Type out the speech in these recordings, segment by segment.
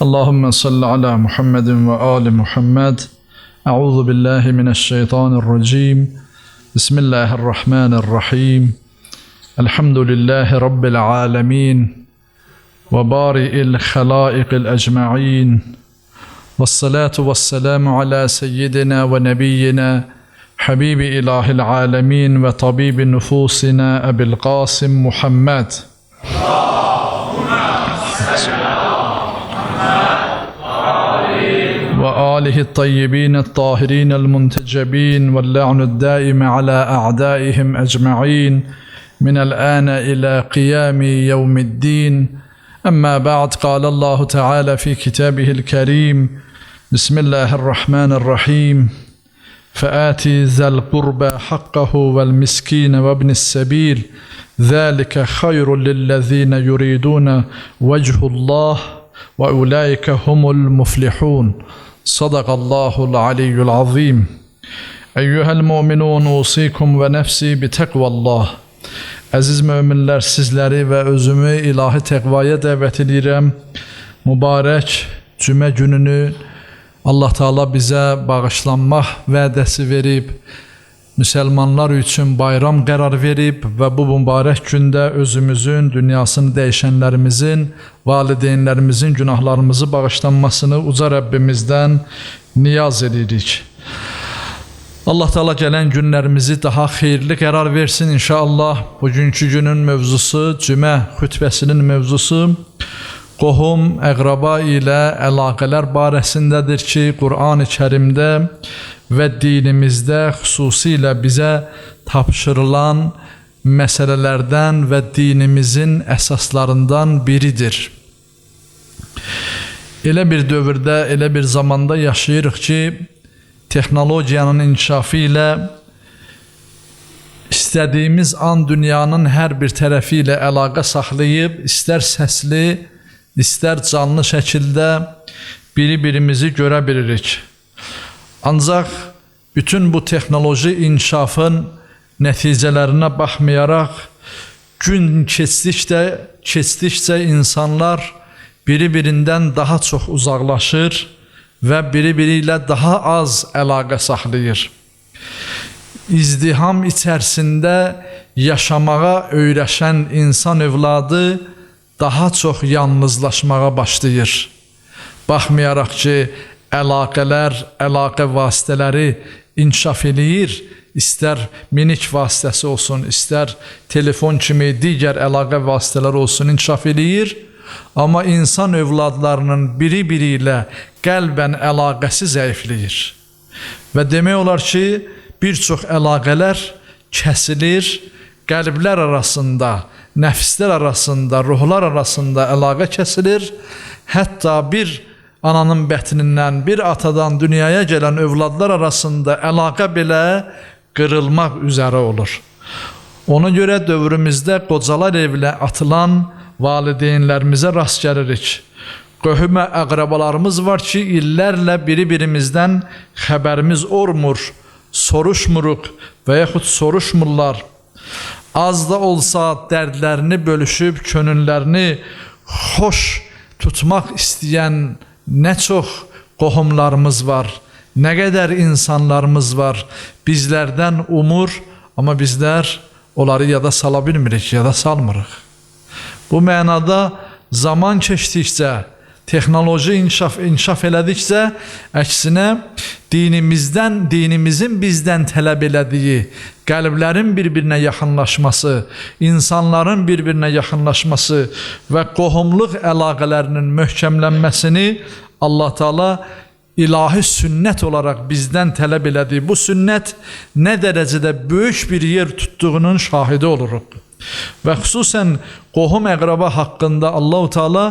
Allahümme salli ala Muhammedin ve ali Muhammed. Euzu billahi mineşşeytanirracim. Bismillahirrahmanirrahim. Elhamdülillahi rabbil alamin. Ve bari'il halaiqil ecma'in. Vessalatu vesselamu ala seyyidina ve nebiyyina Habibi ilahil alemin ve tabibi nufusina Ebil Qasim Muhammed. وآله الطيبين الطاهرين المنتجبين واللعن الدائم على أعدائهم أجمعين من الآن إلى قيام يوم الدين. أما بعد، قال الله تعالى في كتابه الكريم: بسم الله الرحمن الرحيم. فآتي ذا القربى حقه والمسكين وابن السبيل ذلك خير للذين يريدون وجه الله وأولئك هم المفلحون. Sadakallahul aliyyul azim. Eyyuhel mu'minun, usikum ve nefsi bi tekvallah. Əziz möminlər, sizləri və özümü ilahi təqvaya dəvət edirəm. Mübarək cümə gününü Allah Teala bizə bağışlanmaq vədəsi verib, müsəlmanlar üçün bayram qərar verib və bu mübarək gündə özümüzün, dünyasını dəyişənlərimizin, valideynlərimizin günahlarımızı bağışlanmasını uca Rəbbimizdən niyaz edirik. Allah Teala gələn günlərimizi daha xeyirli qərar versin inşallah. Bugünkü günün mövzusu, cümə xütbəsinin mövzusu qohum, əqraba ilə əlaqələr barəsindədir ki, Qur'an-ı Kərimdə və dinimizdə xüsusilə bizə tapşırılan məsələlərdən və dinimizin əsaslarından biridir. Elə bir dövrdə, elə bir zamanda yaşayırıq ki, texnologiyanın inkişafı ilə istədiyimiz an dünyanın hər bir tərəfi ilə əlaqə saxlayıb, istər səsli, istər canlı şəkildə biri-birimizi görə bilirik. Ancaq bütün bu texnoloji inkişafın nəticələrinə baxmayaraq, gün keçdikcə insanlar biri-birindən daha çox uzaqlaşır və biri-biri ilə daha az əlaqə saxlayır. İzdiham içərisində yaşamağa öyrəşən insan övladı daha çox yalnızlaşmağa başlayır. Baxmayaraq ki, əlaqələr, əlaqə vasitələri inkişaf eləyir, istər minik vasitəsi olsun, istər telefon kimi digər əlaqə vasitələri olsun, inkişaf eləyir. Amma insan övladlarının biri-biri ilə qəlbən əlaqəsi zəifləyir. Və demək olar ki, bir çox əlaqələr kəsilir, qəlblər arasında, nəfslər arasında, ruhlar arasında əlaqə kəsilir. Hətta bir ananın bətnindən, bir atadan dünyaya gələn övladlar arasında əlaqə belə qırılmaq üzərə olur. Ona görə dövrümüzdə qocalar evinə atılan valideynlərimizə rast gəlirik. Qohumə əqrabalarımız var ki, illərlə biri-birimizdən xəbərimiz olmur, soruşmuruq və yaxud soruşmurlar. Az da olsa dərdlərini bölüşüb, könüllərini xoş tutmaq istəyən nə çox qohumlarımız var, nə qədər insanlarımız var, bizlərdən umur, amma bizlər onları yada sala bilmirik, yada salmırıq. Bu mənada zaman keçdikcə, texnoloji inkişaf elədikcə, əksinə dinimizin bizdən tələb elədiyi qəlblərin bir-birinə yaxınlaşması, insanların bir-birinə yaxınlaşması və qohumluq əlaqələrinin möhkəmlənməsini Allah Teala ilahi sünnət olaraq bizdən tələb elədiyi bu sünnət nə dərəcədə böyük bir yer tutduğunun şahidi oluruq. Və xüsusən qohum əqraba haqqında Allah-u Teala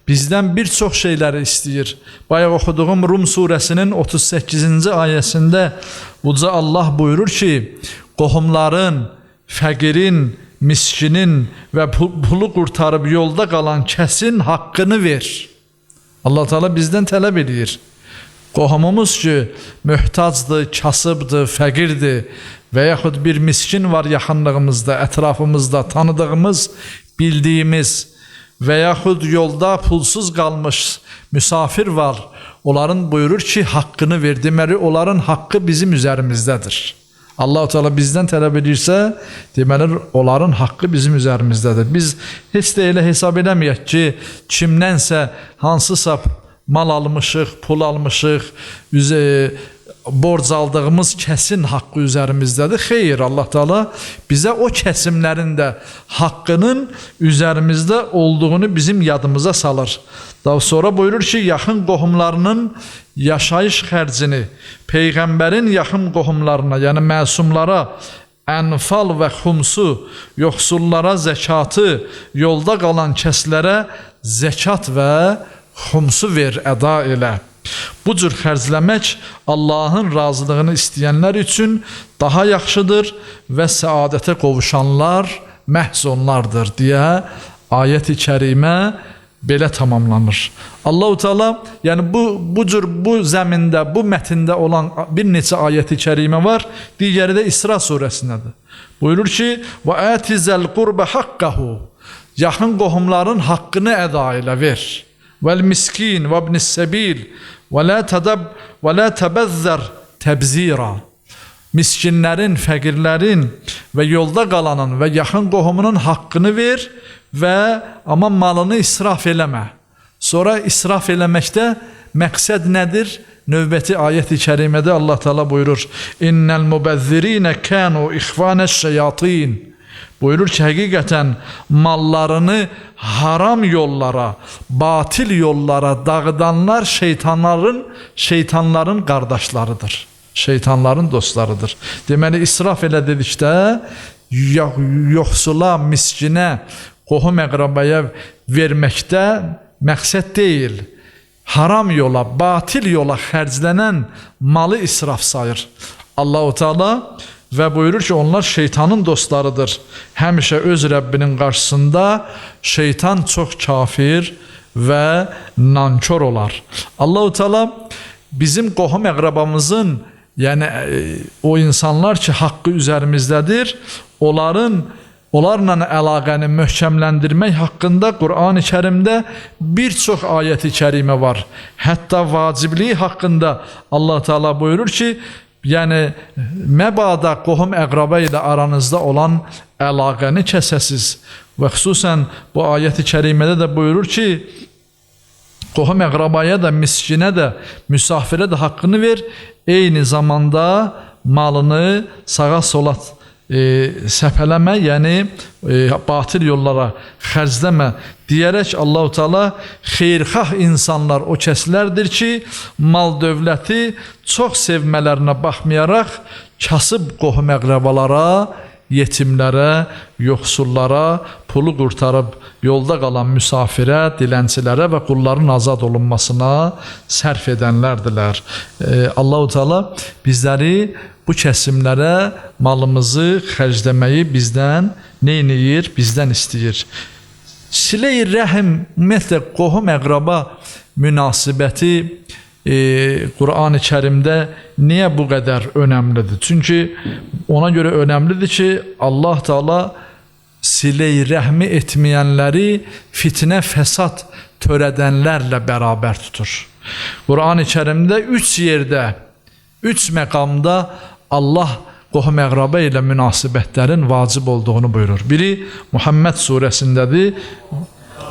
bizdən bir çox şeyləri istəyir. Bayaq oxuduğum Rum surəsinin 38-ci ayəsində Uca Allah buyurur ki, qohumların, fəqirin, miskinin və pulu qurtarıb yolda qalan kəsin haqqını ver. Allah Teala bizdən tələb edir. Qohumumuz ki, möhtacdır, kasıbdır, fəqirdir və yaxud bir miskin var yaxınlığımızda, ətrafımızda, tanıdığımız, bildiyimiz və yaxud yolda pulsuz qalmış müsafir var. Onların buyurur ki, haqqını ver. Deməli, onların haqqı bizim üzərimizdədir. Allah-u Teala bizdən tələb edirsə, deməli, onların haqqı bizim üzərimizdədir. Biz heç də elə hesab eləməyək ki, kimdənsə hansısa mal almışıq, pul almışıq, borc aldığımız kəsin haqqı üzərimizdədir. Xeyr, Allah Teala bizə o kəsimlərin də haqqının üzərimizdə olduğunu bizim yadımıza salır. Daha sonra buyurur ki, yaxın qohumlarının yaşayış xərcini Peyğəmbərin yaxın qohumlarına, yəni məsumlara ənfal və xumsu, yoxsullara zəkatı, yolda qalan kəslərə zəkat və xumsu ver, əda elə. Bu cür xərcləmək Allahın razılığını istəyənlər üçün daha yaxşıdır və səadətə qovuşanlar məhz onlardır deyə ayət-i kərimə belə tamamlanır. Allah-u Teala, yəni bu cür bu zəmində, bu mətndə olan bir neçə ayət-i kərimə var. Digəri də İsra surəsindədir. Buyurur ki: "Və atizal qurba haqqahu." Yaxın qohumların haqqını əda elə ver. "Vel miskin və ibnis sabil və la tabazzar tabzira." Miskinlərin, fəqirlərin və yolda qalanın və yaxın qohumunun haqqını ver və amma malını israf eləmə. Sonra israf eləməkdə məqsəd nədir? Növbəti ayət-i kərimədə Allah Teala buyurur: "İnnel mubazzirine kanu ihvaneş-şeyatin." Buyurur ki, həqiqətən mallarını haram yollara, batil yollara dağıdanlar şeytanların qardaşlarıdır. Şeytanların dostlarıdır. Deməli, israf elə dedikdə, yoxsula, miskinə, qohum əqrabaya verməkdə məqsəd deyil. Haram yola, batil yola xərclənən malı israf sayır Allah-u Teala və buyurur ki, onlar şeytanın dostlarıdır. Həmişə öz Rəbbinin qarşısında şeytan çox kafir və nankor olar. Allah-u Teala bizim qohum əqrabamızın, yəni o insanlar ki, haqqı üzərimizdədir, onlarla əlaqəni möhkəmləndirmək haqqında Qur'an-ı Kərimdə bir çox ayət-i kərimə var. Hətta vacibliyi haqqında Allah Teala buyurur ki, yəni məbada qohum əqraba ilə aranızda olan əlaqəni kəsəsiz. Və xüsusən bu ayət-i kərimədə də buyurur ki, qohum əqrabaya da, miskinə də, müsafirə də haqqını ver, eyni zamanda malını sağa sola səpələmə, yəni batil yollara xərcləmə deyərək Allah-u Teala xeyrxah insanlar o kəslərdir ki, mal dövləti çox sevmələrinə baxmayaraq kasıb qohum əqrabalara, yetimlərə, yoxsullara, pulu qurtarıb yolda qalan müsafirə, dilənçilərə və qulların azad olunmasına sərf edənlərdilər. Allah-u Teala bizləri bu kəsimlərə malımızı xərcləməyi bizdən neyniyir? Bizdən istəyir. Silə-i rəhim, ümumiyyətlə qohum əqraba münasibəti Qur'an-ı Kərimdə niyə bu qədər önəmlidir? Çünki ona görə önəmlidir ki, Allah Teala silə-i rəhmi etməyənləri fitnə, fəsad törədənlərlə bərabər tutur. Qur'an-ı Kərimdə 3 yerdə, 3 məqamda Allah qohum əqraba ilə münasibətlərin vacib olduğunu buyurur. Biri Muhammed surəsindədir.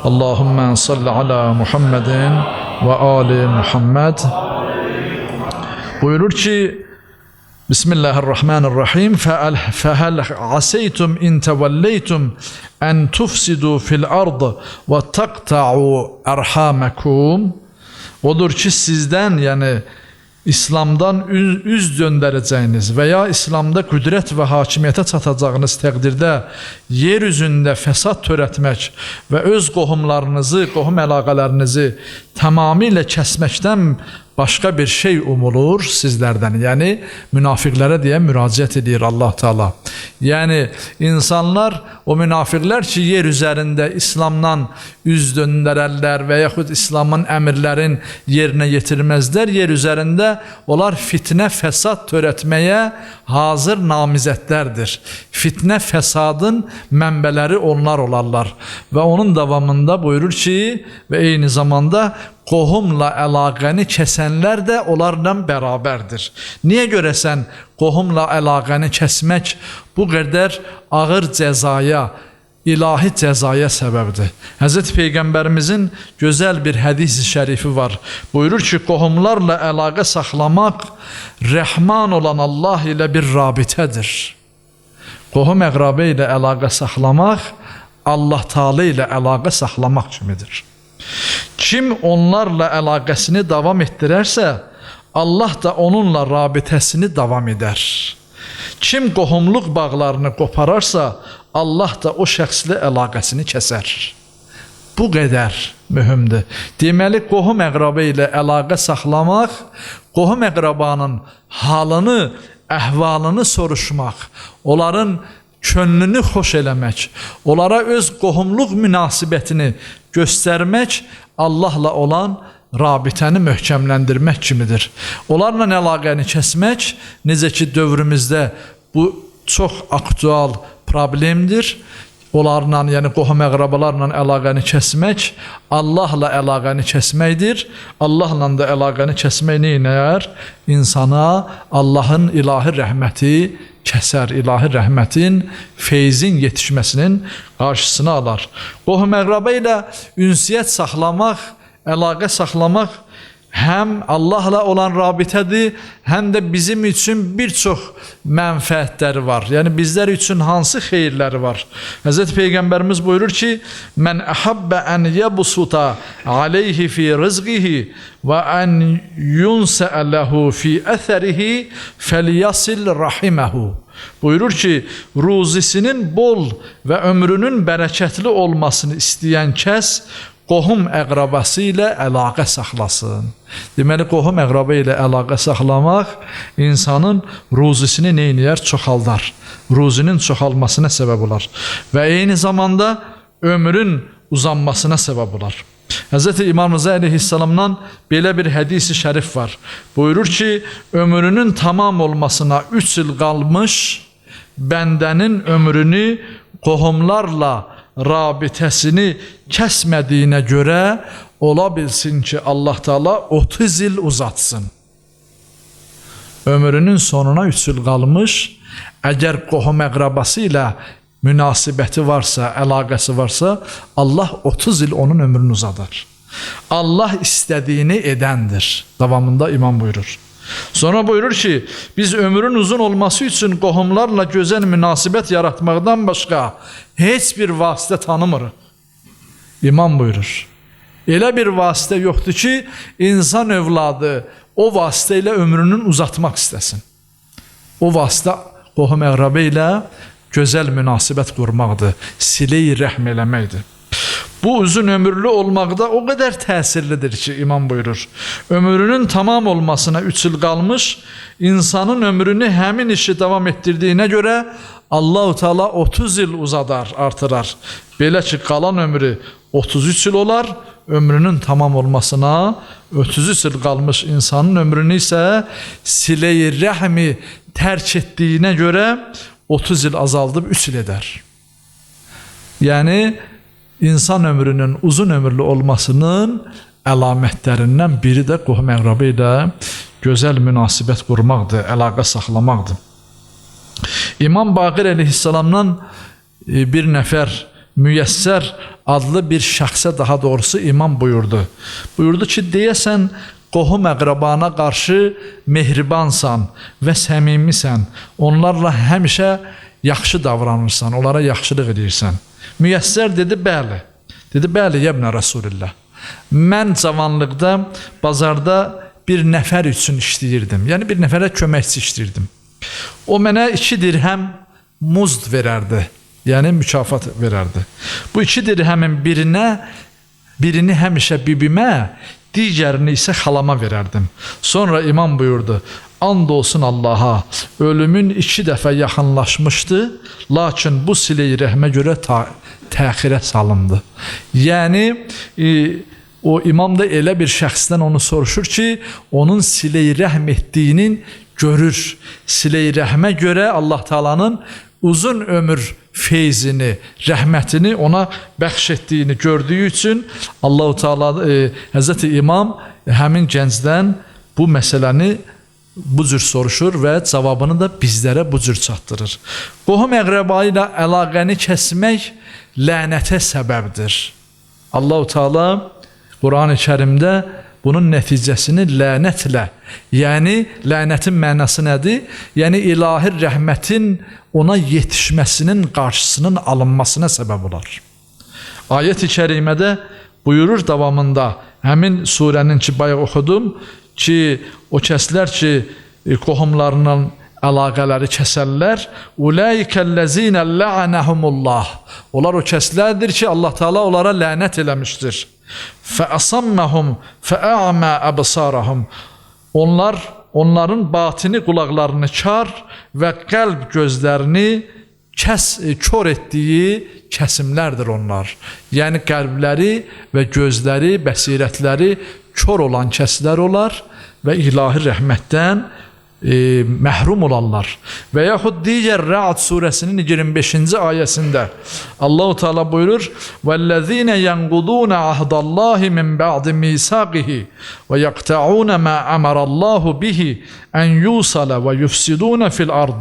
Allahümmə salli ala Muhammedin və ali Muhammed. Buyurur ki, Bismillahirrahmanirrahim. Fəhəl aseytum in təvəlleytum ən tufsidu fil ard və taqta'u ərhaməkum. Odur ki, sizdən, yəni İslamdan üz döndərəcəyiniz və ya İslamda qüdrət və hakimiyyətə çatacağınız təqdirdə yer üzündə fəsad törətmək və öz qohumlarınızı, qohum əlaqələrinizi tamamilə kəsməkdən başqa bir şey umulur sizlərdən. Yəni münafiqlərə deyə müraciət edir Allah Taala. Yəni insanlar, o münafiqlər ki, yer üzərində İslamdan üz döndərərlər və yaxud İslamın əmrlərin yerinə yetirməzlər, yer üzərində onlar fitnə, fəsad törətməyə hazır namizədlərdir. Fitnə, fəsadın mənbələri onlar olarlar. Və onun davamında buyurur ki, və eyni zamanda qohumla əlaqəni kəsənlər də onlarla bərabərdir. Niyə görəsən qohumla əlaqəni kəsmək bu qədər ağır cəzaya, ilahi cəzaya səbəbdir? Həzrət Peyğəmbərimizin gözəl bir hədis-i şərifi var. Buyurur ki, qohumlarla əlaqə saxlamaq Rəhman olan Allah ilə bir rabitədir. Qohum əqrabə ilə əlaqə saxlamaq Allah Taala ilə əlaqə saxlamaq kimidir. Kim onlarla əlaqəsini davam etdirərsə, Allah da onunla rabitəsini davam edər. Kim qohumluq bağlarını qopararsa, Allah da o şəxslə əlaqəsini kəsər. Bu qədər mühümdür. Deməli, qohum əqrabə ilə əlaqə saxlamaq, qohum əqrabanın halını, əhvalını soruşmaq, onların könlünü xoş eləmək, onlara öz qohumluq münasibətini göstərmək, Allahla olan rabitəni möhkəmləndirmək kimidir. Onlarla əlaqəni kəsmək, necə ki dövrümüzdə bu çox aktual problemdir. Onlarla, yəni qohum əqrabalarla əlaqəni kəsmək, Allahla əlaqəni kəsməkdir. Allahla da əlaqəni kəsmək neynəyər? İnsana Allahın ilahi rəhməti kəsər, ilahi rəhmətin, feyzin yetişməsinin qarşısını alar. Qohum əqrabə ilə ünsiyyət saxlamaq, əlaqə saxlamaq həm Allahla olan rabitədir, həm də bizim üçün bir çox mənfəətləri var. Yəni bizlər üçün hansı xeyirləri var? Həzrət Peyğəmbərimiz buyurur ki, "Mən əhabbə ən yəbsuta aleyhi fi rizqihi və ən yunsə'ə ləhu fi əthərihi fəlyasil rahiməhu." Buyurur ki, ruzisinin bol və ömrünün bərəkətli olmasını istəyən kəs qohum əqrabası ilə əlaqə saxlasın. Deməli, qohum əqrabə ilə əlaqə saxlamaq insanın ruzisini neyniyər? Çoxaldar. Ruzinin çoxalmasına səbəb olar. Və eyni zamanda ömrün uzanmasına səbəb olar. Hz. İmam Rıza əleyhissalamdan belə bir hədis-i şərif var. Buyurur ki, ömrünün tamam olmasına 3 il qalmış bəndənin ömrünü qohumlarla rabitəsini kəsmədiyinə görə ola bilsin ki, Allah Taala 30 il uzatsın. Ömrünün sonuna 3 il qalmış, əgər qohum əqrabası ilə münasibəti varsa, əlaqəsi varsa, Allah 30 il onun ömrünü uzadar. Allah istədiyini edəndir. Davamında imam buyurur. Sonra buyurur ki, biz ömrün uzun olması üçün qohumlarla gözəl münasibət yaratmaqdan başqa heç bir vasitə tanımırıq. İmam buyurur. Elə bir vasitə yoxdur ki, insan övladı o vasitə ilə ömrünün uzatmaq istəsin. O vasitə qohum əqrabə ilə gözəl münasibət qurmaqdır, silə-i rəhm eləməkdir. Bu uzun ömürlü olmaqda o qədər təsirlidir ki, imam buyurur. Ömrünün tamam olmasına 3 il qalmış, insanın ömrünü həmin işi davam etdirdiyinə görə Allah-u Teala 30 il uzadar, artırar. Belə ki, qalan ömrü 33 il olar, ömrünün tamam olmasına 33 il qalmış insanın ömrünü isə silə-i rəhmi tərk etdiyinə görə 30 il azaldıb 3 il edər. Yəni, İnsan ömrünün uzun ömürlü olmasının əlamətlərindən biri də qohum əqrabə ilə gözəl münasibət qurmaqdır, əlaqə saxlamaqdır. İmam Baqir əleyhissalamdan bir nəfər Müyəssər adlı bir şəxsə, daha doğrusu imam buyurdu. Buyurdu ki, deyəsən qohum əqrabana qarşı mehribansan və səmimisən, onlarla həmişə yaxşı davranırsan, onlara yaxşılıq edirsən. Müyəssər dedi, bəli. Dedi, bəli, yəbnə Rasulillah. Mən cavanlıqda bazarda bir nəfər üçün işləyirdim. Yəni, bir nəfərə köməkçi işləyirdim. O mənə 2 dirhəm muzd verərdi. Yəni, mükafat verərdi. Bu 2 dirhəmin birini həmişə bibimə digərini isə xalama verərdim. Sonra imam buyurdu, and olsun Allaha, ölümün 2 dəfə yaxınlaşmışdı, lakin bu silə-i rəhmə görə təxirə salındı. Yəni, o imam da elə bir şəxsdən onu soruşur ki, onun silə-i rəhm etdiyinin görür. Silə-i rəhmə görə Allah Taala'nın uzun ömür feyzini, rəhmətini ona bəxş etdiyini gördüyü üçün Allah-u Teala Həzrəti İmam həmin gəncdən bu məsələni bu cür soruşur və cavabını da bizlərə bu cür çatdırır. Qohum əqrəba ilə əlaqəni kəsmək lənətə səbəbdir. Allah-u Teala Quran-ı Kərimdə bunun nəticəsini lənətlə, yəni lənətin mənası nədir? Yəni ilahi rəhmətin ona yetişməsinin qarşısının alınmasına səbəb olar. Ayət-i kərimədə buyurur davamında, həmin surənin ki bayaq oxudum ki, o kəslər ki qohumlarının əlaqələri kəsərlər, ulaikəllezine la'anahumullah. Onlar o kəslərdir ki, Allah Teala onlara lənət eləmişdir. Fəasammahum fəa'ma absarahum. Onların batini qulaqlarını kar və qəlb gözlərini kör etdiyi kəsimlərdir onlar. Yəni qəlbləri və gözləri, bəsirətləri kör olan kəslər olar və ilahi rəhmətdən məhrum olanlar. Və yaxud digər Ra'd surəsinin 25-ci ayəsində Allah-u Teala buyurur: "Vellezine yanquduna ahdallahi min ba'di misaqihi ve yaqta'una ma amarallahu bihi an yusala ve yufsiduna fil ard.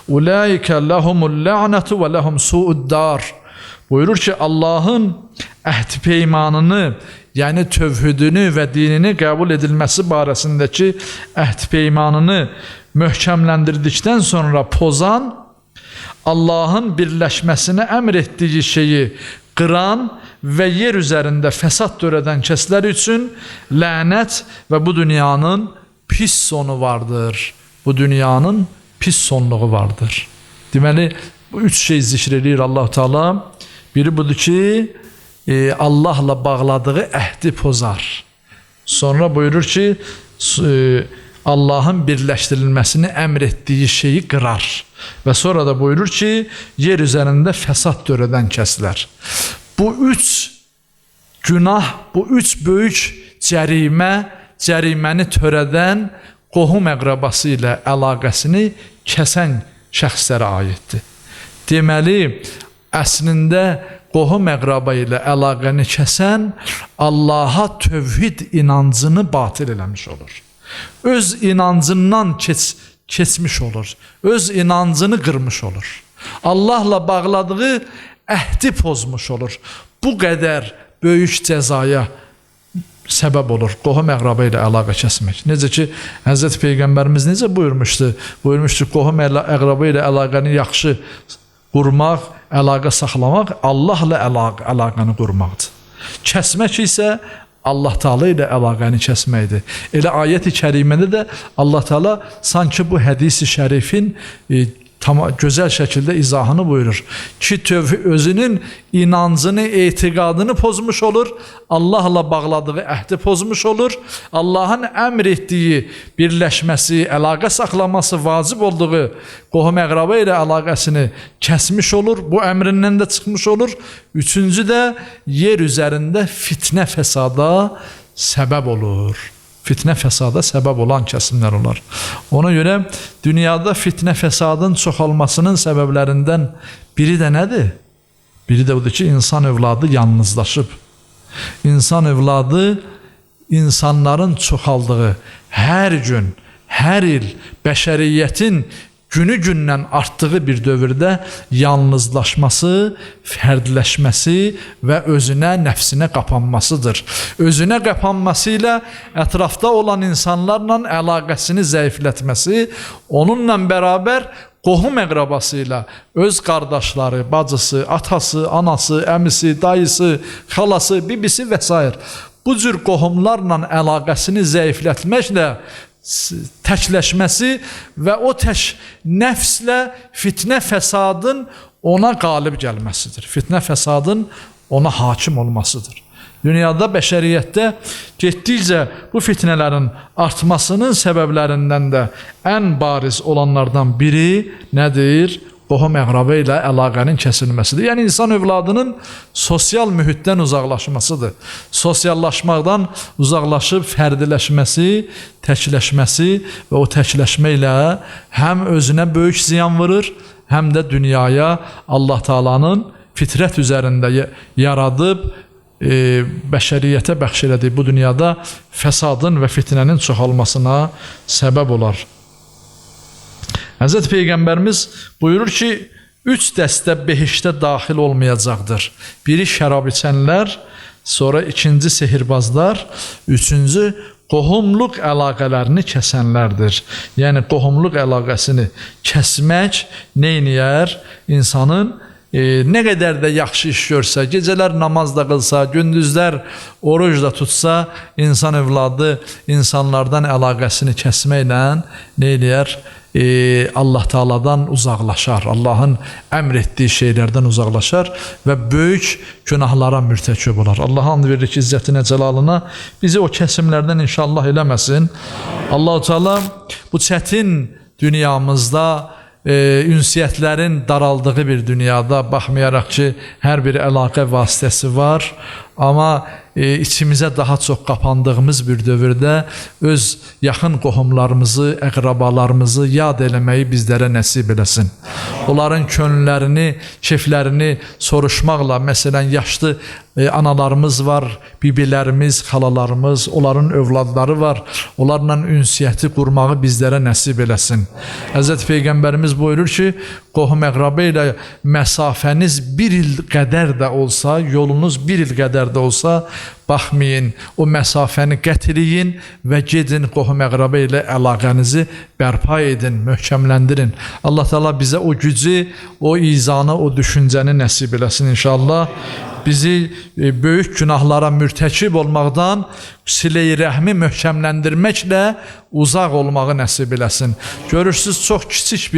Ulaika lahumul la'natu ve lahum su'ud dar." Buyurur ki, Allah'ın əhd peymanını, yəni tövhidini və dinini qəbul edilməsi barəsindəki əhd peymanını möhkəmləndirdikdən sonra pozan, Allah'ın birləşməsini əmr etdiyi şeyi qıran və yer üzərində fəsad törədən kəslər üçün lənət və bu dünyanın pis sonu vardır. Bu dünyanın pis sonluğu vardır. Deməli, bu 3 şey zikr edir Allah Teala. Biri budur ki, Allah'la bağladığı əhdi pozar. Sonra buyurur ki, Allah'ın birləşdirilməsini əmr etdiyi şeyi qırar. Və sonra da buyurur ki, yer üzərində fəsad törədən kəslər. Bu 3 günah, bu 3 böyük cəriməni törədən qohum əqrabası ilə əlaqəsini kəsən şəxslərə aiddir. Deməli, əslində qohum əqraba ilə əlaqəni kəsən Allaha tövhid inancını batil eləmiş olur. Öz inancından keçmiş olur. Öz inancını qırmış olur. Allahla bağladığı əhdi pozmuş olur. Bu qədər böyük cəzaya səbəb olur qohum əqraba ilə əlaqə kəsmək. Necə ki, Həzrəti Peyğəmbərimiz necə buyurmuşdu? Buyurmuşdu, qohum əqraba ilə əlaqəni yaxşı qurmaq, əlaqə saxlamaq Allahla əlaqəni qurmaqdır. Kəsmək isə Allah Teala ilə əlaqəni kəsməkdir. Elə ayət-i kərimədə də Allah Teala sanki bu hədis-i şərifin gözəl şəkildə izahını buyurur ki, özünün inancını, etiqadını pozmuş olur, Allahla bağladığı əhdi pozmuş olur, Allahın əmr etdiyi birləşməsi, əlaqə saxlaması vacib olduğu qohum əqraba ilə əlaqəsini kəsmiş olur, bu əmrindən də çıxmış olur. Üçüncü də yer üzərində fitnə fəsada səbəb olur. Fitnə fəsada səbəb olan kəsimlər olar. Ona görə dünyada fitnə fəsadın çoxalmasının səbəblərindən biri də nədir? Biri də budur ki, insan övladı yalnızlaşıb. İnsan övladı insanların çoxaldığı hər gün, hər il bəşəriyyətin günü-gündən artdığı bir dövrdə yalnızlaşması, fərdləşməsi və özünə, nəfsinə qapanmasıdır. Özünə qapanması ilə ətrafda olan insanlarla əlaqəsini zəiflətməsi, onunla bərabər qohum əqrabası ilə öz qardaşları, bacısı, atası, anası, əmisi, dayısı, xalası, bibisi və s. bu cür qohumlarla əlaqəsini zəiflətməklə təkləşməsi və o tək nəfslə fitnə fəsadın ona qalib gəlməsidir. Fitnə fəsadın ona hakim olmasıdır. Dünyada, bəşəriyyətdə getdikcə bu fitnələrin artmasının səbəblərindən də ən bariz olanlardan biri nədir? Qohum-əqrabə ilə əlaqənin kəsilməsidir. Yəni, insan övladının sosial mühitdən uzaqlaşmasıdır. Sosiallaşmaqdan uzaqlaşıb fərdiləşməsi, təkləşməsi və o təkləşmə ilə həm özünə böyük ziyan vurur, həm də dünyaya Allah Taala'nın fitrət üzərində yaradıb, bəşəriyyətə bəxş elədiyi bu dünyada fəsadın və fitnənin çoxalmasına səbəb olar. Həzrət Peyğəmbərimiz buyurur ki, 3 dəstə behiştə daxil olmayacaqdır. Biri şərab içənlər, sonra ikinci sehirbazlar, üçüncü qohumluq əlaqələrini kəsənlərdir. Yəni, qohumluq əlaqəsini kəsmək neyniyər? İnsanın nə qədər də yaxşı iş görsə, gecələr namaz da qılsa, gündüzlər oruc da tutsa, insan övladı insanlardan əlaqəsini kəsməklə neyniyər? Allah Taala'dan uzaqlaşar, Allahın əmr etdiyi şeylərdən uzaqlaşar və böyük günahlara mürtəkib olar. Allah and verir ki, izzətinə, cəlalına bizi o kəsimlərdən inşallah eləməsin. Allah-u Teala bu çətin dünyamızda, ünsiyyətlərin daraldığı bir dünyada, baxmayaraq ki, hər bir əlaqə vasitəsi var, amma içimizə daha çox qapandığımız bir dövrdə öz yaxın qohumlarımızı, əqrabalarımızı yad eləməyi bizlərə nəsib eləsin. Onların könüllərini, keyflərini soruşmaqla, məsələn, yaşlı analarımız var, bibilərimiz, xalalarımız, onların övladları var, onlarla ünsiyyəti qurmağı bizlərə nəsib eləsin. Həzrət Peyğəmbərimiz buyurur ki, qohum-əqrabə ilə məsafəniz bir il qədər də olsa, yolunuz bir il qədər də olsa, baxmayın, o məsafəni qətləyin və gedin qohum-əqrabə ilə əlaqənizi bərpa edin, möhkəmləndirin. Allah Teala bizə o gücü, o izanı, o düşüncəni nəsib eləsin inşallah. Bizi böyük günahlara mürtəkib olmaqdan silə-i rəhmi möhkəmləndirməklə uzaq olmağı nəsib eləsin. Görürsünüz, çox kiçik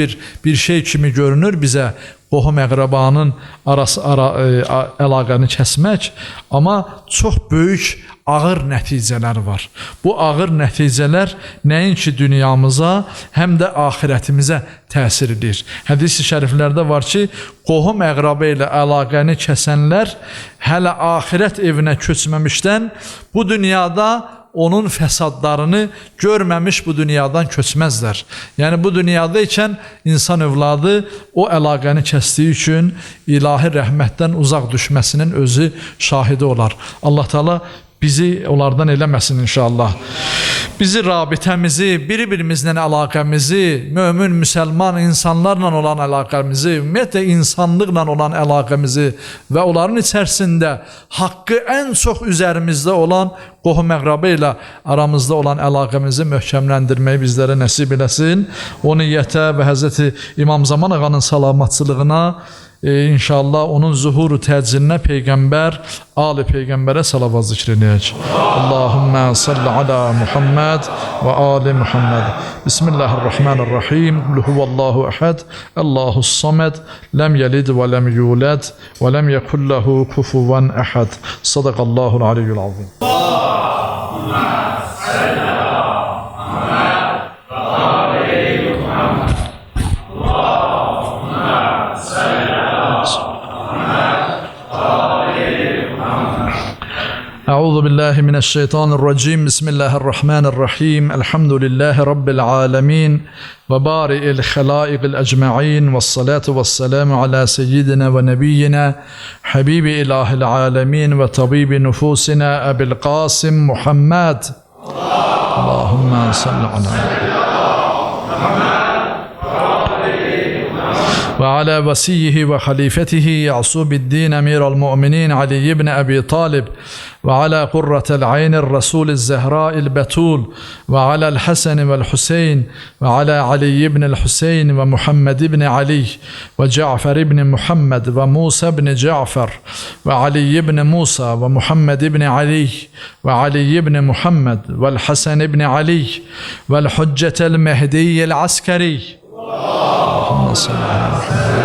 bir şey kimi görünür bizə qohum-əqrabanın əlaqəni kəsmək, amma çox böyük ağır nəticələr var. Bu ağır nəticələr nəinki dünyamıza, həm də axirətimizə təsir edir. Hədis-i şəriflərdə var ki, qohum-əqrabə ilə əlaqəni kəsənlər hələ axirət evinə köçməmişdən bu dünyada onun fəsadlarını görməmiş bu dünyadan köçməzlər. Yəni, bu dünyada ikən insan övladı o əlaqəni kəsdiyi üçün ilahi rəhmətdən uzaq düşməsinin özü şahidi olar. Allah Teala bizi onlardan eləməsin inşallah. Bizi rabitəmizi, bir-birimizlə əlaqəmizi, mömin, müsəlman insanlarla olan əlaqəmizi, ümumiyyətlə insanlıqla olan əlaqəmizi və onların içərisində haqqı ən çox üzərimizdə olan qohum-əqrabə ilə aramızda olan əlaqəmizi möhkəmləndirməyi bizlərə nəsib eləsin. O niyyətə və Həzrəti İmam Zaman ağanın salamatçılığına, İnşallah onun zuhuru təcillinə Peyğəmbər, Ali Peyğəmbərə salavat zikr edək. Allahümmə salli ala Muhammed və Ali Muhammed. Bismillahirrahmanirrahim. Qul huvallahu əhəd, Allahus samed, ləm yəlid və ləm yulad və ləm yekun lehu kufuvan əhəd. Sadaqallahul aliyyul azim. Allahümmə salli ala Muhammed və Ali Muhammed. Allahümmə salli أعوذ بالله من الشيطان الرجيم بسم الله الرحمن الرحيم الحمد لله رب العالمين وبارئ الخلائق الأجمعين والصلاة والسلام على سيدنا ونبينا حبيب إله العالمين وطبيب نفوسنا أبي القاسم محمد اللهم صل على محمد وعلى وصيه وخليفته يعصوب الدين أمير المؤمنين علي بن أبي طالب وعلى قرة العين الرسول الزهراء البتول وعلى الحسن والحسين وعلى علي بن الحسين ومحمد بن علي وجعفر بن محمد وموسى بن جعفر وعلي بن موسى ومحمد بن علي وعلي بن محمد والحسن بن علي والحجة المهدي العسكري اللهم صل على محمد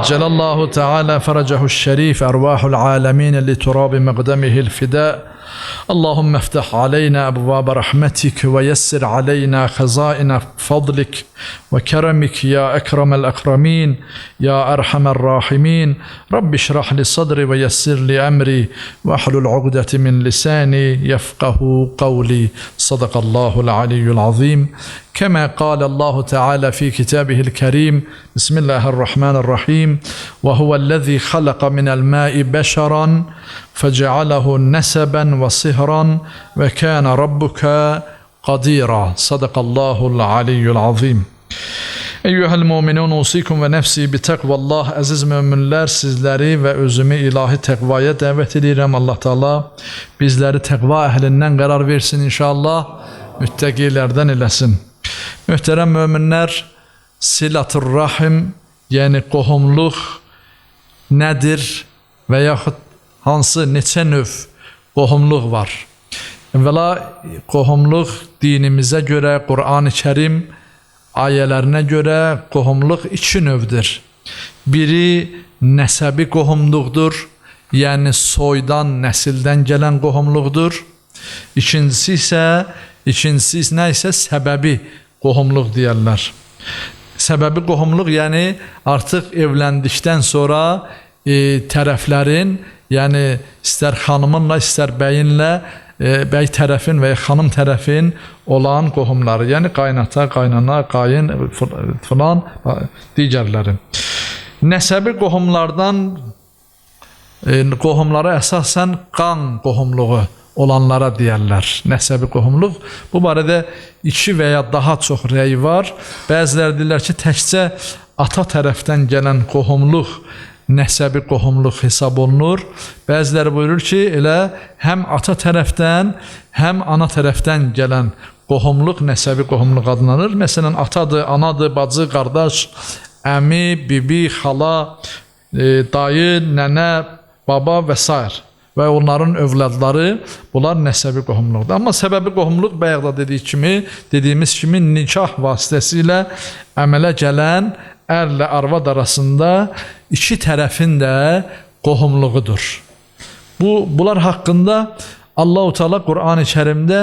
عجل الله تعالى فرجه الشريف أرواح العالمين لتراب مقدمه الفداء. اللهم افتح علينا أبواب رحمتك ويسر علينا خزائن فضلك وكرمك يا أكرم الأكرمين يا أرحم الراحمين. رب اشرح لي صدري ويسر لي أمري واحلل عقدة من لساني يفقه قولي. صدق الله العلي العظيم. كما قال الله تعالى في كتابه الكريم: بسم الله الرحمن الرحيم: وهو الذي خلق من الماء بشرا فجعله نسبا وصهرا وكان ربك قديرا. صدق الله العلي العظيم. Eyyuhel mu'minun, usikum ve nefsi bi takvallah. Aziz müminler, sizleri ve özümü ilahi tekvaya davet edirəm. Allah Teala bizleri tekva ehlinden karar versin inşallah. Müttaqilerden eləsin. Möhtərəm müminler, silatur rahim, yani qohumluq nedir ve yaxud hansı neçə növ qohumluq var? Evvela qohumluq dinimize göre, Kur'an-ı Kerim ayələrine göre qohumluq iki növdür. Biri nəsəbi qohumluqdur, yani soydan, nəsildən gələn qohumluqdur. İkincisi nə isə səbəbi qohumluq deyərlər. Səbəbi qohumluq, yəni artıq evləndikdən sonra tərəflərin, yəni istər xanımınla, istər bəyinlə, bəy tərəfin və ya xanım tərəfin olan qohumları, yəni qaynata, qaynana, qayın filan digərləri. Nəsəbi qohumlardan qohumlara əsasən qan qohumluğu olanlara deyərlər. Nəsəbi qohumluq. Bu barədə iki və ya daha çox rəy var. Bəziləri deyirlər ki, təkcə ata tərəfdən gələn qohumluq nəsəbi qohumluq hesab olunur. Bəziləri buyurur ki, elə həm ata tərəfdən, həm ana tərəfdən gələn qohumluq nəsəbi qohumluq adlanır. Məsələn, atadır, anadır, bacı, qardaş, əmi, bibi, xala, dayı, nənə, baba və s. və onların övladları, bunlar nəsəbi qohumluqdur. Amma səbəbi qohumluq bayaqda dediyimiz kimi nikah vasitəsilə əmələ gələn ərlə arvad arasında iki tərəfin də qohumluğudur. Bunlar haqqında Allah-u Teala Qur'an-ı Kerimdə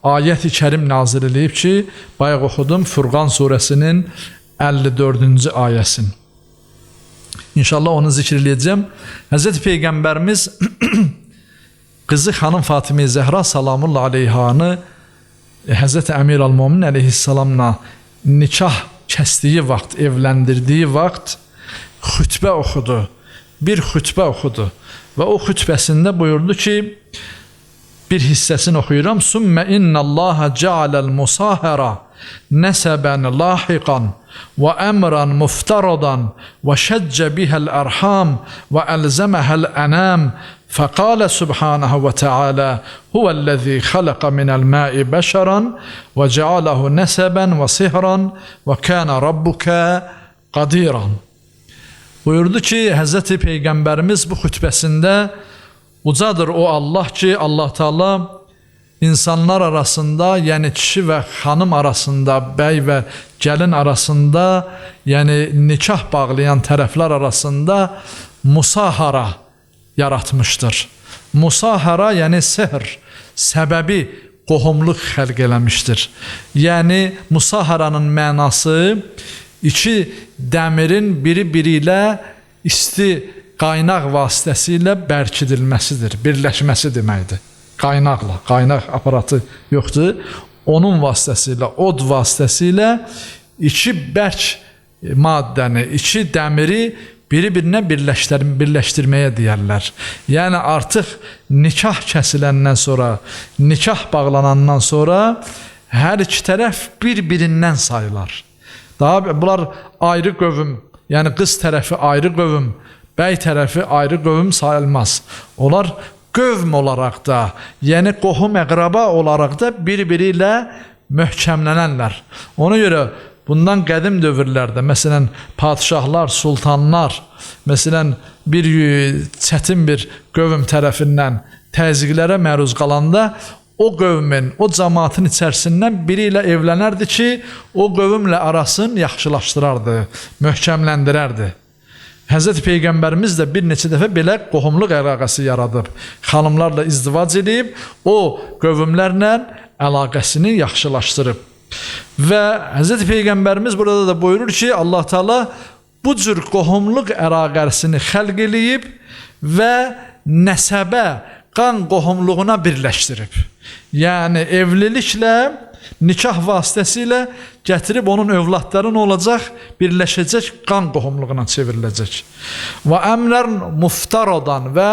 ayət-i kerim nazil edib ki, bayaq oxudum Furqan surəsinin 54-cü ayəsin. İnşallah onu zikr edəcəm. Həzrəti Peyğəmbərimiz qızı xanım Fatimə Zəhra salamullah aleyhanı Həzrəti Əmir el-Mömin aleyhissalamla nikah kəsdiyi vaxt, evləndirdiyi vaxt xütbə oxudu. Bir xütbə oxudu və o xütbəsində buyurdu ki, bir hissəsini oxuyuram. Sümmə innallaha ca'alel musahara nəsəbən lahiqan və əmran muftaradan və şəccə bihəl ərham və əlzəməhəl ənəm fəqalə subhanahu və teala huvəl-ləzi xaləqə minəl-mə'i bəşəran və cealəhu nəsəbən və sihran və kənə rabbukə qadiran. Buyurdu ki, Həzrəti Peyğəmbərimiz bu xütbəsində ucadır o Allah ki, Allah Teala insanlar arasında, yəni kişi və xanım arasında, bəy və gəlin arasında, yəni nikah bağlayan tərəflər arasında musahara yaratmışdır. Musahara, yəni sehr, səbəbi qohumluq xəlq eləmişdir. Yəni musaharanın mənası iki dəmirin biri ilə isti qaynaq vasitəsilə bərkidilməsidir, birləşməsi deməkdir. Qaynaqla, qaynaq aparatı yoxdur. Onun vasitəsilə, od vasitəsilə iki bərk maddəni, iki dəmiri bir-birinə birləşdirməyə deyərlər. Yəni artıq nikah kəsiləndən sonra, nikah bağlanandan sonra hər iki tərəf bir-birindən sayılar. Daha bunlar ayrı qövüm, yəni qız tərəfi ayrı qövüm, bəy tərəfi ayrı qövüm sayılmaz. Onlar qövm olaraq da, yəni qohum əqraba olaraq da bir-biri ilə möhkəmlənənlər. Ona görə bundan qədim dövrlərdə, məsələn, padişahlar, sultanlar, məsələn, bir çətin bir qövm tərəfindən təzyiqlərə məruz qalanda, o qövmin, o cəmaatın içərisindən biri ilə evlənərdi ki, o qövmlə arasını yaxşılaşdırardı, möhkəmləndirərdi. Həzrəti Peyğəmbərimiz də bir neçə dəfə belə qohumluq əlaqəsi yaradıb. Xanımlarla izdivac edib, o qövmlərlə əlaqəsini yaxşılaşdırıb. Və Həzrəti Peyğəmbərimiz burada da buyurur ki, Allah Teala bu cür qohumluq əlaqəsini xəlq eləyib və nəsəbə, qan qohumluğuna birləşdirib. Yəni evliliklə, nikah vasitəsilə gətirib onun övladları nə olacaq? Birləşəcək, qan qohumluğuna çevriləcək. Və əmrən muftarodan və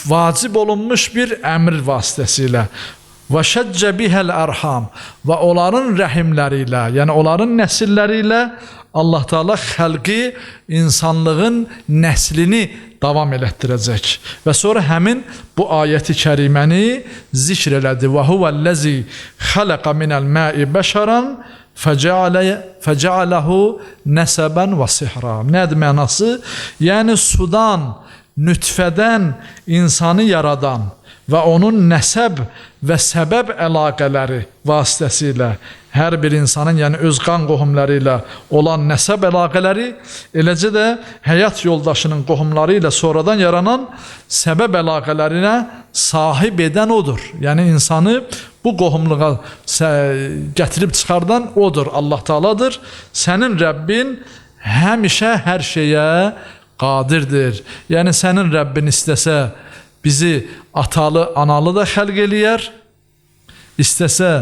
vacib olunmuş bir əmr vasitəsilə. Və şəccə bihəl ərham və onların rəhimləri ilə, yəni onların nəsilləri ilə Allah Teala xəlqi, insanlığın nəslini davam elətdirəcək. Və sonra həmin bu ayəti kəriməni zikr elədi. Və huvəl-ləzi xələqə minəl-mə'i bəşəran fəcəaləhu nəsəbən və sihra. Nədir mənası? Yəni sudan, nütfədən insanı yaradan və onun nəsəb və səbəb əlaqələri vasitəsilə hər bir insanın, yəni öz qan qohumları ilə olan nəsəb əlaqələri, eləcə də həyat yoldaşının qohumları ilə sonradan yaranan səbəb əlaqələrinə sahib edən odur. Yəni insanı bu qohumluğa gətirib çıxardan odur, Allah Teala'dır. Sənin Rəbbin həmişə hər şeyə qadirdir. Yəni sənin Rəbbin istəsə bizi atalı, analı da xəlq eləyər, istəsə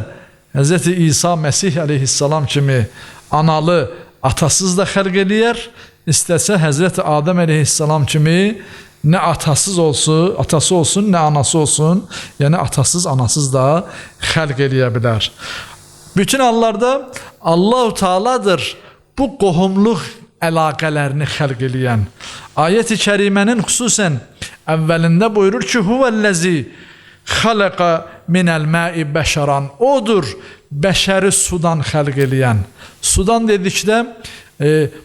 Hz. İsa Məsih əleyhissalam kimi analı, atasız da xəlq eləyər, istəsə Hz. Adəm əleyhissalam kimi nə atası olsun, nə anası olsun, yəni atasız, anasız da xəlq eləyə bilər. Bütün hallarda Allah-u Teala'dır bu qohumluq əlaqələrini xəlq eləyən. Ayət-i kərimənin xüsusən əvvəlində buyurur ki, huvəl-ləzi xələqə minəl-mə'i bəşəran. Odur bəşəri sudan xəlq eləyən. Sudan dedikdə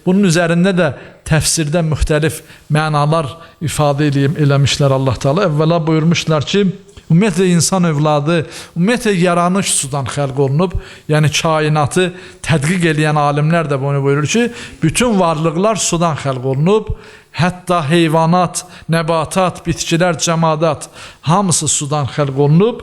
bunun üzərində də təfsirdə müxtəlif mənalar ifadə eləmişlər Allah Teala. Əvvəla buyurmuşlar ki, ümumiyyətlə insan övladı, ümumiyyətlə yaranış sudan xəlq olunub. Yəni kainatı tədqiq eləyən alimlər də bunu buyurur ki, bütün varlıqlar sudan xəlq olunub. Hətta heyvanat, nəbatat, bitkilər, cəmadat hamısı sudan xəlq olunub.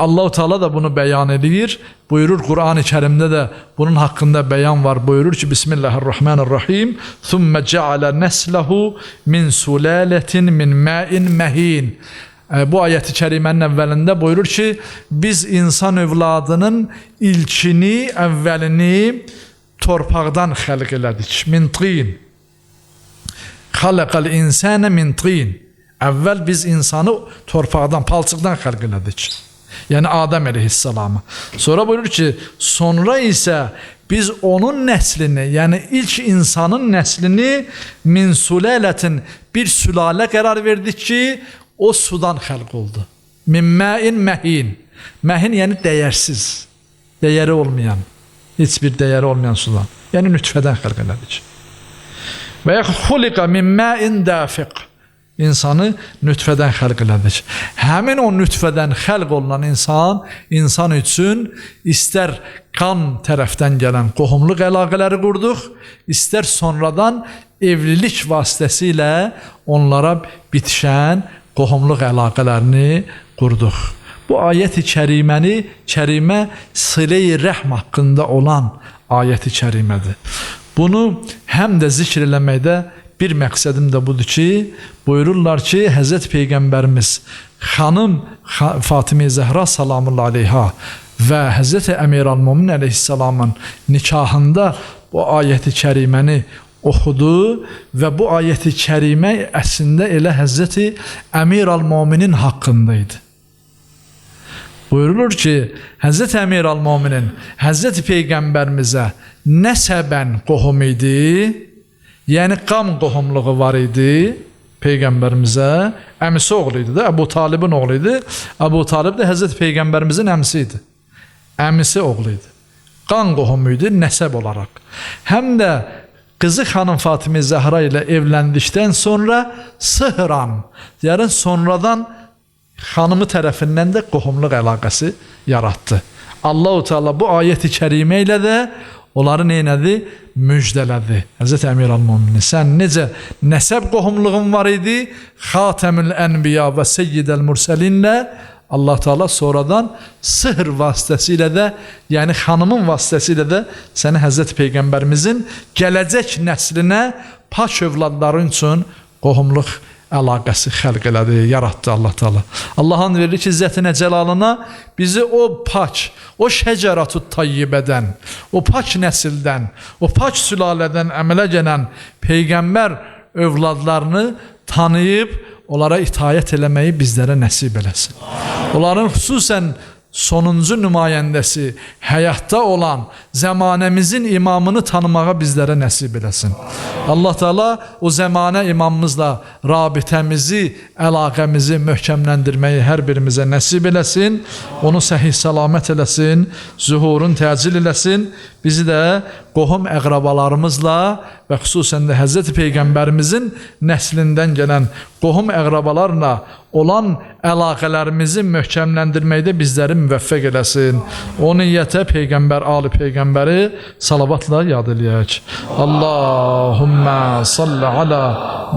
Allah-u Teala da bunu bəyan edir. Buyurur Qur'an-ı Kərimdə də bunun haqqında bəyan var. Buyurur ki, Bismillahirrahmanirrahim. Thumma ja'ala naslahu min sulalatin min ma'in mahin. Bu ayəti kərimənin əvvəlində buyurur ki, biz insan övladının ilkini, əvvəlini torpaqdan xəlq elədik. Min tin. Xalaqal insana min tin. Əvvəl biz insanı torpaqdan, palçıqdan xəlq elədik. Yəni Adəm əleyhissalamı. Sonra buyurur ki, sonra isə biz onun nəslini, yəni ilk insanın nəslini min sulalətin, bir sülalə qərar verdik ki, o sudan xəlq oldu. Min ma'in mahin. Mahin yəni dəyərsiz, dəyəri olmayan, heç bir dəyəri olmayan sudan. Yəni nütfədən xəlq elədik. Və ya xuliqa min ma'in dafiq. İnsanı nütfədən xəlq elədik. Həmin o nütfədən xəlq olunan insan üçün istər qan tərəfdən gələn qohumluq əlaqələri qurduq, istər sonradan evlilik vasitəsilə onlara bitişən qohumluq əlaqələrini qurduq. Bu ayət-i kərimə silə-i rəhm haqqında olan ayət-i kərimədir. Bunu həm də zikr eləməkdə bir məqsədim də budur ki, buyururlar ki, Həzrət Peyğəmbərimiz xanım Fatimə Zəhra salamullah aleyha və Həzrət Əmir al-Momin əleyhissalamın nikahında bu ayət-i kəriməni oxudu və bu ayət-i kərimə əslində elə Həzrət Əmir al-Mominin haqqındaydı. Buyurulur ki, Həzrət Əmir al-Mominin Həzrət Peyğəmbərimizə nəsəbən qohum idi, yəni qan qohumluğu var idi Peyğəmbərimizə, əmisi oğlu idi də, Əbu Talibin oğlu idi. Əbu Talib də Həzrət Peyğəmbərimizin əmisi idi. Əmisi oğlu idi. Qan qohumu idi nəsəb olaraq. Həm də qızı xanım Fatimə Zəhra ilə evləndikdən sonra sıhran, yəni sonradan xanımı tərəfindən də qohumluq əlaqəsi yaratdı. Allah-u Teala bu ayət-i kərimə ilə də onları neynədi? müjdələdi. Həzrət Əmirəl-Möminin, sən necə nəsəb qohumluğun var idi, Xatəmül Ənbiya və Seyyidəl Mürsəlinlə Allah Teala sonradan sıhr vasitəsilə də, yəni xanımın vasitəsilə də səni Həzrət Peyğəmbərimizin gələcək nəslinə, pak övladların üçün qohumluq əlaqəsi xəlq elədi, yaratdı Allah Teala. Allah'ın verir ki, İzzətinə, cəlalına bizi o pak, o şəcəratü tayyibədən, o pak nəsildən, o pak sülalədən əmələ gələn Peyğəmbər övladlarını tanıyıb, onlara itayət eləməyi bizlərə nəsib eləsin. Onların xüsusən sonuncu nümayəndəsi, həyatda olan zəmanəmizin imamını tanımağa bizlərə nəsib eləsin. Allah Teala o zəmanə imamımızla rabitəmizi, əlaqəmizi möhkəmləndirməyi hər birimizə nəsib eləsin. Onu səhih səlamət eləsin, zuhurun təcil eləsin. Bizi də qohum əqrabalarımızla və xüsusən də Həzrəti Peyğəmbərimizin nəslindən gələn qohum əqrabalarla olan əlaqələrimizi möhkəmləndirməkdə bizləri müvəffəq eləsin. O niyyətə Peyğəmbər, Ali Peyğəmbəri salavatla yad eləyək. Allahümmə salli ala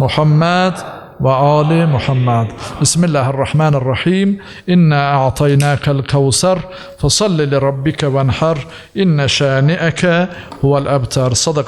Muhammed ve Ali Muhammed. Bismillahirrahmanirrahim. İnna a'taynakal kevser fesalli li rabbike venhar. İnne şani'eke huvel abtar. Sadaka